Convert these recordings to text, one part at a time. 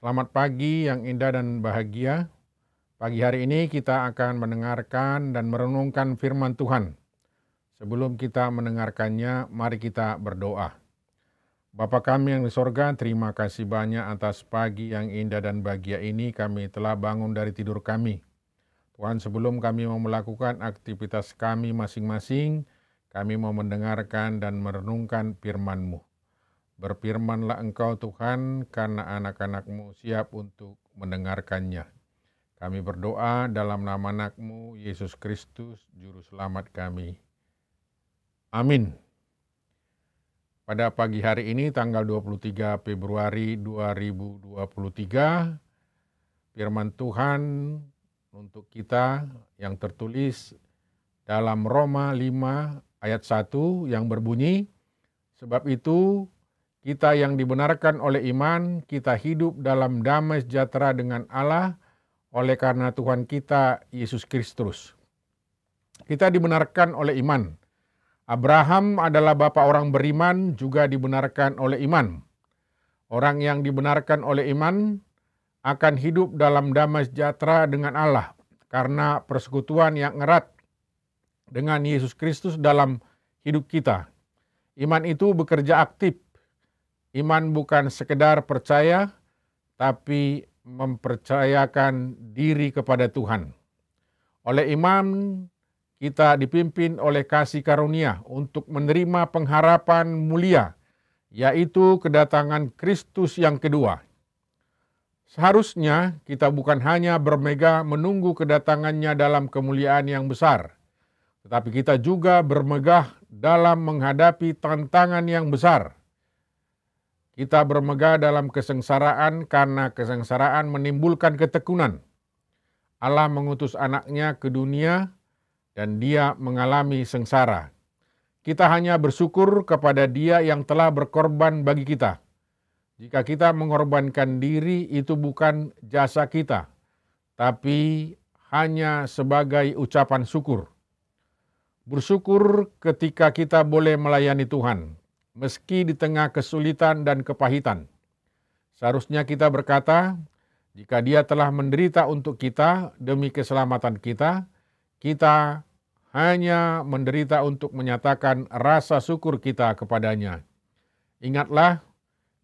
Selamat pagi yang indah dan bahagia. Pagi hari ini kita akan mendengarkan dan merenungkan firman Tuhan. Sebelum kita mendengarkannya, mari kita berdoa. Bapa kami yang di sorga, terima kasih banyak atas pagi yang indah dan bahagia ini. Kami telah bangun dari tidur kami. Tuhan, sebelum kami mau melakukan aktivitas kami masing-masing, kami mau mendengarkan dan merenungkan firman-Mu. Berfirmanlah Engkau Tuhan, karena anak-anak-Mu siap untuk mendengarkannya. Kami berdoa dalam nama anak-Mu, Yesus Kristus, Juru Selamat kami. Amin. Pada pagi hari ini, tanggal 23 Februari 2023, firman Tuhan untuk kita yang tertulis dalam Roma 5 ayat 1 yang berbunyi, sebab itu, kita yang dibenarkan oleh iman, kita hidup dalam damai sejahtera dengan Allah oleh karena Tuhan kita, Yesus Kristus. Kita dibenarkan oleh iman. Abraham adalah bapa orang beriman, juga dibenarkan oleh iman. Orang yang dibenarkan oleh iman akan hidup dalam damai sejahtera dengan Allah karena persekutuan yang erat dengan Yesus Kristus dalam hidup kita. Iman itu bekerja aktif. Iman bukan sekedar percaya, tapi mempercayakan diri kepada Tuhan. Oleh iman, kita dipimpin oleh kasih karunia untuk menerima pengharapan mulia, yaitu kedatangan Kristus yang kedua. Seharusnya kita bukan hanya bermegah menunggu kedatangannya dalam kemuliaan yang besar, tetapi kita juga bermegah dalam menghadapi tantangan yang besar. Kita bermegah dalam kesengsaraan karena kesengsaraan menimbulkan ketekunan. Allah mengutus anaknya ke dunia dan dia mengalami sengsara. Kita hanya bersyukur kepada dia yang telah berkorban bagi kita. Jika kita mengorbankan diri, itu bukan jasa kita, tapi hanya sebagai ucapan syukur. Bersyukur ketika kita boleh melayani Tuhan, meski di tengah kesulitan dan kepahitan. Seharusnya kita berkata, jika dia telah menderita untuk kita demi keselamatan kita, kita hanya menderita untuk menyatakan rasa syukur kita kepadanya. Ingatlah,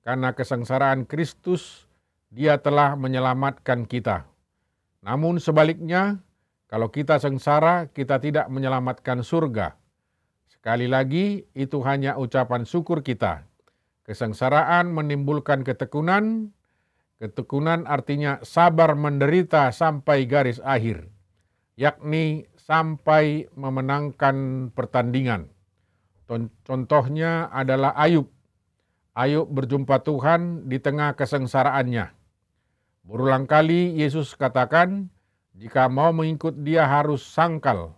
karena kesengsaraan Kristus, dia telah menyelamatkan kita. Namun sebaliknya, kalau kita sengsara, kita tidak menyelamatkan surga. Sekali lagi, itu hanya ucapan syukur kita. Kesengsaraan menimbulkan ketekunan. Ketekunan artinya sabar menderita sampai garis akhir, yakni sampai memenangkan pertandingan. Contohnya adalah Ayub. Ayub berjumpa Tuhan di tengah kesengsaraannya. Berulang kali Yesus katakan, jika mau mengikut dia harus sangkal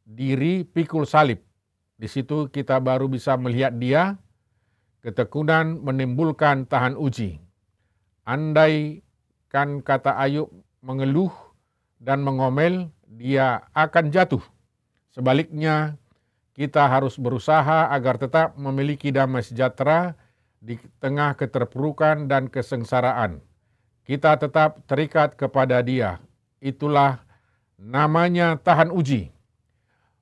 diri, pikul salib. Di situ kita baru bisa melihat dia. Ketekunan menimbulkan tahan uji. Andai kan kata Ayub mengeluh dan mengomel, dia akan jatuh. Sebaliknya, kita harus berusaha agar tetap memiliki damai sejahtera di tengah keterpurukan dan kesengsaraan. Kita tetap terikat kepada dia. Itulah namanya tahan uji.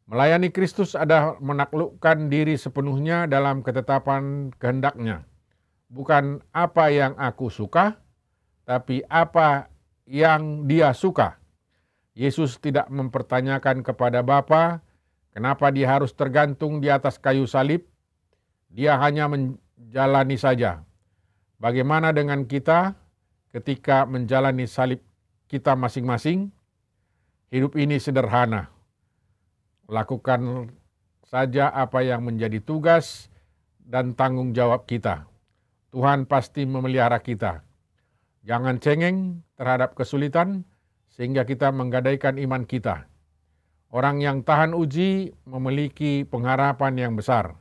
Melayani Kristus adalah menaklukkan diri sepenuhnya dalam ketetapan kehendaknya. Bukan apa yang aku suka, tapi apa yang dia suka. Yesus tidak mempertanyakan kepada Bapa, kenapa dia harus tergantung di atas kayu salib. Dia hanya menjalani saja. Bagaimana dengan kita ketika menjalani salib kita masing-masing? Hidup ini sederhana. Lakukan saja apa yang menjadi tugas dan tanggung jawab kita. Tuhan pasti memelihara kita. Jangan cengeng terhadap kesulitan sehingga kita menggadaikan iman kita. Orang yang tahan uji memiliki pengharapan yang besar.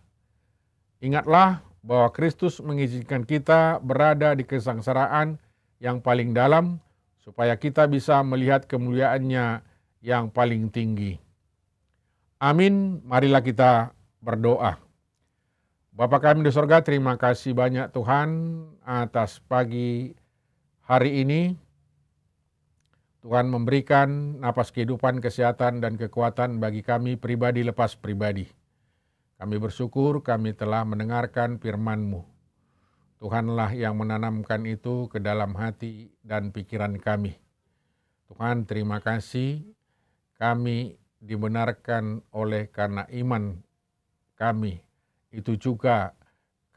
Ingatlah bahwa Kristus mengizinkan kita berada di kesengsaraan yang paling dalam supaya kita bisa melihat kemuliaannya yang paling tinggi. Amin, marilah kita berdoa. Bapa kami di sorga, terima kasih banyak Tuhan atas pagi hari ini Tuhan memberikan napas kehidupan, kesehatan, dan kekuatan bagi kami pribadi lepas pribadi. Kami bersyukur kami telah mendengarkan firman-Mu. Tuhanlah yang menanamkan itu ke dalam hati dan pikiran kami. Tuhan, terima kasih kami dibenarkan oleh karena iman kami. Itu juga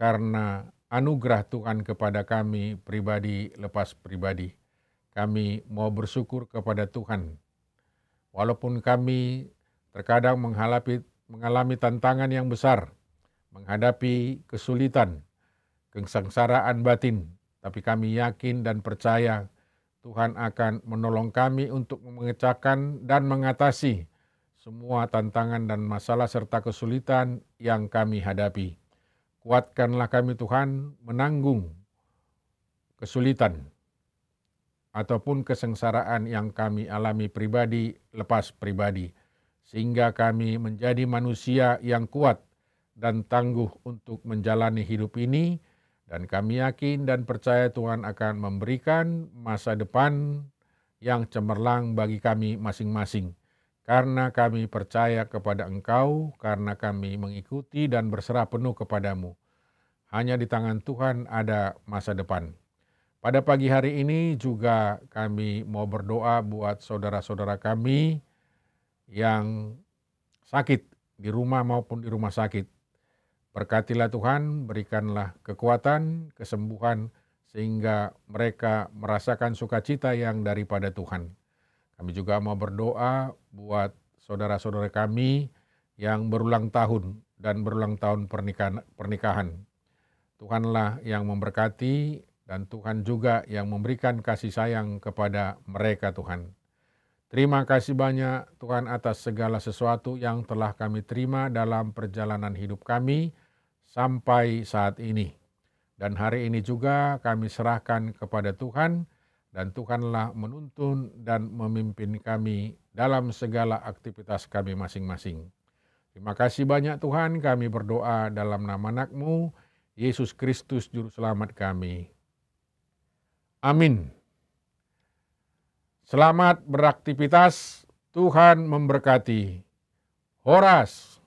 karena anugerah Tuhan kepada kami pribadi lepas pribadi. Kami mau bersyukur kepada Tuhan. Walaupun kami terkadang mengalami tantangan yang besar, menghadapi kesulitan, kesengsaraan batin, tapi kami yakin dan percaya Tuhan akan menolong kami untuk memecahkan dan mengatasi semua tantangan dan masalah serta kesulitan yang kami hadapi. Kuatkanlah kami Tuhan menanggung kesulitan ataupun kesengsaraan yang kami alami pribadi lepas pribadi, sehingga kami menjadi manusia yang kuat dan tangguh untuk menjalani hidup ini, dan kami yakin dan percaya Tuhan akan memberikan masa depan yang cemerlang bagi kami masing-masing, karena kami percaya kepada Engkau, karena kami mengikuti dan berserah penuh kepadamu. Hanya di tangan Tuhan ada masa depan. Pada pagi hari ini juga kami mau berdoa buat saudara-saudara kami yang sakit di rumah maupun di rumah sakit. Berkatilah Tuhan, berikanlah kekuatan, kesembuhan, sehingga mereka merasakan sukacita yang daripada Tuhan. Kami juga mau berdoa buat saudara-saudara kami yang berulang tahun dan berulang tahun pernikahan. Tuhanlah yang memberkati, dan Tuhan juga yang memberikan kasih sayang kepada mereka Tuhan. Terima kasih banyak Tuhan atas segala sesuatu yang telah kami terima dalam perjalanan hidup kami sampai saat ini. Dan hari ini juga kami serahkan kepada Tuhan, dan Tuhanlah menuntun dan memimpin kami dalam segala aktivitas kami masing-masing. Terima kasih banyak Tuhan, kami berdoa dalam nama anak-Mu, Yesus Kristus Juru Selamat kami. Amin. Selamat beraktivitas, Tuhan memberkati. Horas.